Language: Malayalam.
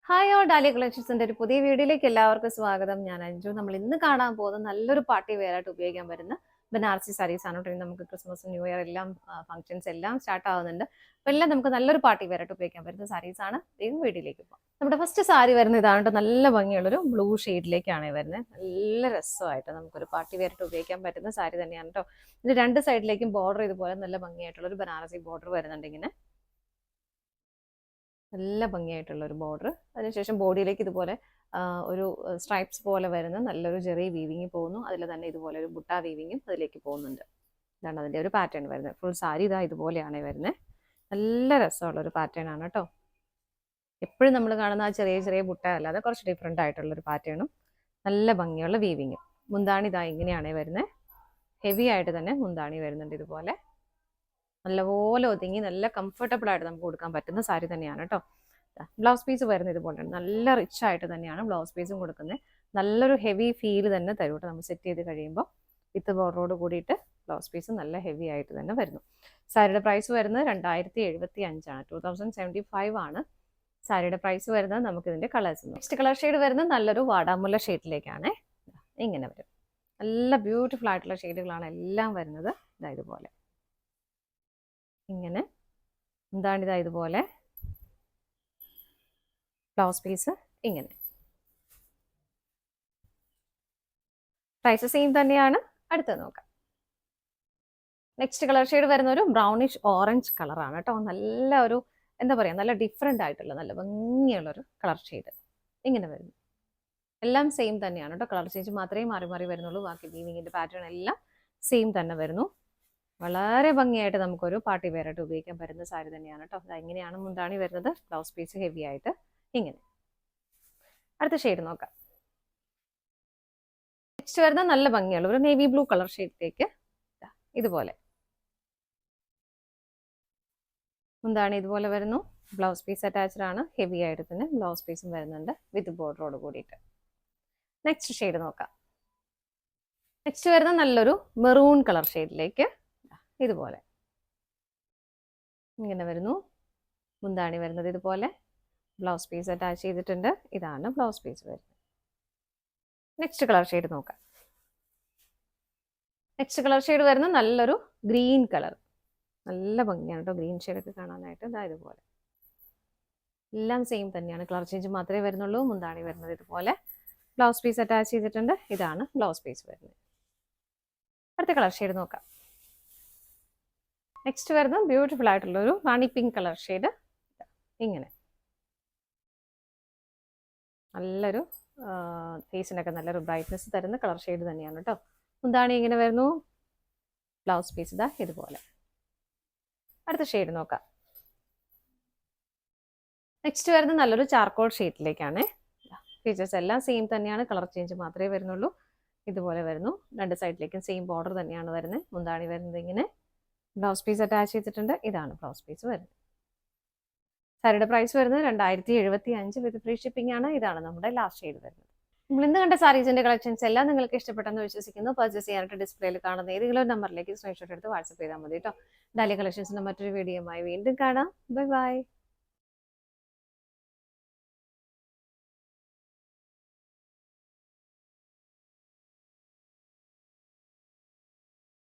ഹായ് ഓൾ ഡാലിയ കളക്ഷൻസിന്റെ ഒരു പുതിയ വീഡിയോയിലേക്ക് എല്ലാവർക്കും സ്വാഗതം. ഞാൻ അഞ്ജു. നമ്മൾ ഇന്ന് കാണാൻ പോകുന്ന നല്ലൊരു പാർട്ടി വെയർ ആയിട്ട് ഉപയോഗിക്കാൻ പറ്റുന്ന ബനാറസി സാരീസ് ആണ് കേട്ടോ. നമുക്ക് ക്രിസ്മസ് ന്യൂ ഇയർ എല്ലാം ഫംഗ്ഷൻസ് എല്ലാം സ്റ്റാർട്ട് ആവുന്നുണ്ട്. അപ്പോൾ എല്ലാം നമുക്ക് നല്ലൊരു പാർട്ടി വെയർ ആയിട്ട് ഉപയോഗിക്കാൻ പറ്റുന്ന സാരീസ് ആണ്. വേഗം വീഡിയോയിലേക്ക് പോകാം. നമ്മുടെ ഫസ്റ്റ് സാരി വരുന്നത് ഇതാണ് കേട്ടോ. നല്ല ഭംഗിയുള്ളൊരു ബ്ലൂ ഷെയ്ഡിലേക്കാണ് വരുന്നത്. നല്ല രസമായിട്ട് നമുക്കൊരു പാർട്ടി വെയർ ആയിട്ട് ഉപയോഗിക്കാൻ പറ്റുന്ന സാരി തന്നെയാണ് കേട്ടോ. ഇത് രണ്ട് സൈഡിലേക്കും ബോർഡർ ഇതുപോലെ നല്ല ഭംഗിയായിട്ടുള്ള ഒരു ബനാറസി ബോർഡർ വരുന്നുണ്ട്. ഇങ്ങനെ നല്ല ഭംഗിയായിട്ടുള്ള ഒരു ബോർഡർ. അതിനുശേഷം ബോഡിയിലേക്ക് ഇതുപോലെ ഒരു സ്ട്രൈപ്സ് പോലെ വരുന്ന നല്ലൊരു ജെറി വീവിങ് പോകുന്നു. അതിൽ തന്നെ ഇതുപോലെ ഒരു ബുട്ട വീവിങ്ങും അതിലേക്ക് പോകുന്നുണ്ട്. ഇതാണ് അതിൻ്റെ ഒരു പാറ്റേൺ വരുന്നത്. ഫുൾ സാരി ഇതാ ഇതുപോലെയാണ് വരുന്നത്. നല്ല രസമുള്ള ഒരു പാറ്റേൺ ആണ് കേട്ടോ. എപ്പോഴും നമ്മൾ കാണുന്ന ആ ചെറിയ ചെറിയ ബുട്ട അല്ലാതെ കുറച്ച് ഡിഫറെൻ്റ് ആയിട്ടുള്ളൊരു പാറ്റേണും നല്ല ഭംഗിയുള്ള വീവിങ്ങും. മുന്താണി ഇതാ ഇങ്ങനെയാണ് വരുന്നത്. ഹെവി ആയിട്ട് തന്നെ മുന്താണി വരുന്നുണ്ട്. ഇതുപോലെ നല്ലപോലെ ഒതുങ്ങി നല്ല കംഫർട്ടബിൾ ആയിട്ട് നമുക്ക് കൊടുക്കാൻ പറ്റുന്ന സാരി തന്നെയാണ് കേട്ടോ. ബ്ലൗസ് പീസ് വരുന്നത് ഇതുപോലെയാണ്. നല്ല റിച്ച് ആയിട്ട് തന്നെയാണ് ബ്ലൗസ് പീസും കൊടുക്കുന്നത്. നല്ലൊരു ഹെവി ഫീൽ തന്നെ തരും കേട്ടോ. നമ്മൾ സെറ്റ് ചെയ്ത് കഴിയുമ്പോൾ വിത്ത് ബോർഡറോട് കൂടിയിട്ട് ബ്ലൗസ് പീസ് നല്ല ഹെവി ആയിട്ട് തന്നെ വരുന്നു. സാരിയുടെ പ്രൈസ് വരുന്നത് 2075 2075 ആണ് സാരിയുടെ പ്രൈസ് വരുന്നത്. നമുക്ക് ഇതിന്റെ കളേഴ്സ്. നെക്സ്റ്റ് കളർ ഷെയ്ഡ് വരുന്നത് നല്ലൊരു വാടാമുല്ല ഷെയ്ഡിലേക്കാണ്. ഇങ്ങനെ വരും. നല്ല ബ്യൂട്ടിഫുൾ ആയിട്ടുള്ള ഷെയ്ഡുകളാണ് എല്ലാം വരുന്നത്. ഇതുപോലെ ഇങ്ങനെ എന്താണിതാ ഇതുപോലെ ബ്ലൗസ് പീസ് ഇങ്ങനെ. പ്രൈസ് സെയിം തന്നെയാണ്. അടുത്തത് നോക്കാം. നെക്സ്റ്റ് കളർ ഷെയ്ഡ് വരുന്ന ഒരു ബ്രൗണിഷ് ഓറഞ്ച് കളറാണ് കേട്ടോ. നല്ല ഒരു എന്താ പറയുക, നല്ല ഡിഫറെൻ്റ് ആയിട്ടുള്ള നല്ല ഭംഗിയുള്ളൊരു കളർ ഷെയ്ഡ് ഇങ്ങനെ വരുന്നു. എല്ലാം സെയിം തന്നെയാണ് കേട്ടോ. കളർ ചേഞ്ച് മാത്രമേ മാറി മാറി വരുന്നുള്ളൂ. ബാക്കി വീവിങ്ങിൻ്റെ പാറ്റേൺ എല്ലാം സെയിം തന്നെ വരുന്നു. വളരെ ഭംഗിയായിട്ട് നമുക്കൊരു പാർട്ടി വെയർ ആയിട്ട് ഉപയോഗിക്കാൻ പറ്റുന്ന സാരി തന്നെയാണ് കേട്ടോ. ഇങ്ങനെയാണ് മുന്താണി വരുന്നത്. ബ്ലൗസ് പീസ് ഹെവി ആയിട്ട് ഇങ്ങനെ. അടുത്ത ഷെയ്ഡ് നോക്കാം. നെക്സ്റ്റ് വരുന്ന നല്ല ഭംഗിയുള്ള ഒരു നേവി ബ്ലൂ കളർ ഷെയ്ഡിലേക്ക് ഇതുപോലെ മുന്താണി ഇതുപോലെ വരുന്നു. ബ്ലൗസ് പീസ് അറ്റാച്ച്ഡ് ആണ്. ഹെവി ആയിട്ട് തന്നെ ബ്ലൗസ് പീസും വരുന്നുണ്ട് വിത്ത് ബോർഡറോട് കൂടിയിട്ട്. നെക്സ്റ്റ് ഷെയ്ഡ് നോക്കാം. നെക്സ്റ്റ് വരുന്ന നല്ലൊരു മെറൂൺ കളർ ഷെയ്ഡിലേക്ക് ഇതുപോലെ ഇങ്ങനെ വരുന്നു. മുന്താണി വരുന്നത് ഇതുപോലെ. ബ്ലൗസ് പീസ് അറ്റാച്ച് ചെയ്തിട്ടുണ്ട്. ഇതാണ് ബ്ലൗസ് പീസ് വരുന്നത്. നെക്സ്റ്റ് കളർ ഷെയ്ഡ് നോക്കാം. നെക്സ്റ്റ് കളർ ഷെയ്ഡ് വരുന്നത് നല്ലൊരു ഗ്രീൻ കളർ. നല്ല ഭംഗിയാണ് കേട്ടോ ഗ്രീൻ ഷെയ്ഡൊക്കെ കാണാനായിട്ട്. ഇതുപോലെ എല്ലാം സെയിം തന്നെയാണ്. കളർ ചേഞ്ച് മാത്രമേ വരുന്നുള്ളൂ. മുന്താണി വരുന്നത് ഇതുപോലെ. ബ്ലൗസ് പീസ് അറ്റാച്ച് ചെയ്തിട്ടുണ്ട്. ഇതാണ് ബ്ലൗസ് പീസ് വരുന്നത്. അടുത്ത കളർ ഷെയ്ഡ് നോക്കാം. നെക്സ്റ്റ് വരുന്നത് ബ്യൂട്ടിഫുൾ ആയിട്ടുള്ളൊരു റാണി പിങ്ക് കളർ ഷെയ്ഡ് ഇങ്ങനെ. നല്ലൊരു ഫേസിനൊക്കെ നല്ലൊരു ബ്രൈറ്റ്നെസ് തരുന്ന കളർ ഷെയ്ഡ് തന്നെയാണ് കേട്ടോ. മുന്താണി ഇങ്ങനെ വരുന്നു. ബ്ലൗസ് പീസ് ഇതാ ഇതുപോലെ. അടുത്ത ഷെയ്ഡ് നോക്കാം. നെക്സ്റ്റ് വരുന്നത് നല്ലൊരു ചാർക്കോൾ ഷെയ്ഡിലേക്കാണ്. ഫീച്ചേഴ്സ് എല്ലാം സെയിം തന്നെയാണ്. കളർ ചേഞ്ച് മാത്രമേ വരുന്നുള്ളൂ. ഇതുപോലെ വരുന്നു. രണ്ട് സൈഡിലേക്കും സെയിം ബോർഡർ തന്നെയാണ് വരുന്നത്. മുന്താണി വരുന്നത് ഇങ്ങനെ. ബ്ലൗസ് പീസ് അറ്റാച്ച് ചെയ്തിട്ടുണ്ട്. ഇതാണ് ബ്ലൗസ് പീസ് വരുന്നത്. സാരിയുടെ പ്രൈസ് വരുന്നത് 2075 വിത്ത് ഫ്രീ ഷിപ്പിംഗ് ആണ്. ഇതാണ് നമ്മുടെ ലാസ്റ്റ് ഷെയ്ഡ് വരുന്നത്. നമ്മൾ ഇന്ന് കണ്ട സാരീസിന്റെ കളക്ഷൻസ് എല്ലാം നിങ്ങൾക്ക് ഇഷ്ടപ്പെട്ടെന്ന് വിശ്വസിക്കുന്നു. പർച്ചേസ് ചെയ്യാനായിട്ട് ഡിസ്പ്ലേയിൽ കാണുന്ന ഏതെങ്കിലും നമ്പറിലേക്ക് സ്ക്രീൻഷോട്ട് എടുത്ത് വാട്സ്ആപ്പ് ചെയ്താൽ മതി കേട്ടോ. ഡാലിയ കളക്ഷൻസിന്റെ മറ്റൊരു വീഡിയോയുമായി വീണ്ടും കാണാം. Bye bye.